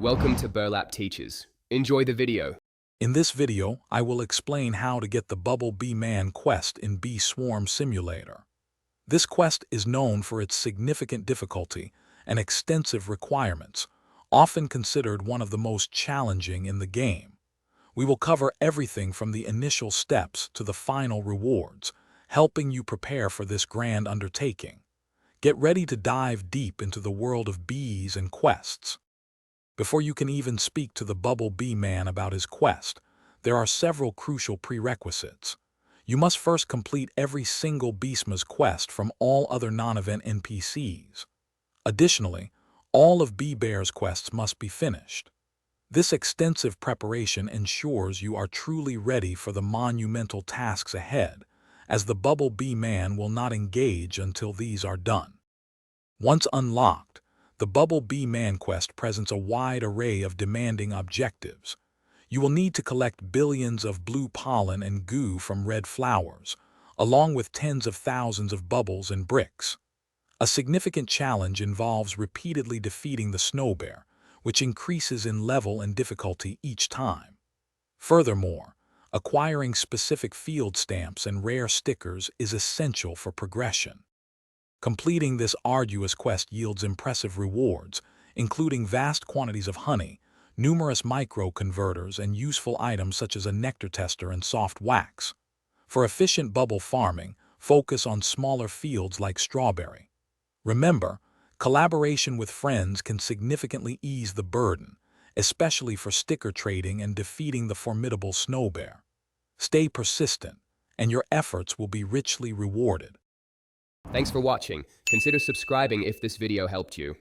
Welcome to Burlap Teachers. Enjoy the video. In this video, I will explain how to get the Bubble Bee Man quest in Bee Swarm Simulator. This quest is known for its significant difficulty and extensive requirements, often considered one of the most challenging in the game. We will cover everything from the initial steps to the final rewards, helping you prepare for this grand undertaking. Get ready to dive deep into the world of bees and quests. Before you can even speak to the Bubble Bee Man about his quest, there are several crucial prerequisites. You must first complete every single Beastma's quest from all other non-event NPCs. Additionally, all of Bee Bear's quests must be finished. This extensive preparation ensures you are truly ready for the monumental tasks ahead, as the Bubble Bee Man will not engage until these are done. Once unlocked, the Bubble Bee Man quest presents a wide array of demanding objectives. You will need to collect billions of blue pollen and goo from red flowers, along with tens of thousands of bubbles and bricks. A significant challenge involves repeatedly defeating the snow bear, which increases in level and difficulty each time. Furthermore, acquiring specific field stamps and rare stickers is essential for progression. Completing this arduous quest yields impressive rewards, including vast quantities of honey, numerous micro-converters, and useful items such as a nectar tester and soft wax. For efficient bubble farming, focus on smaller fields like strawberry. Remember, collaboration with friends can significantly ease the burden, especially for sticker trading and defeating the formidable snow bear. Stay persistent, and your efforts will be richly rewarded. Thanks for watching. Consider subscribing if this video helped you.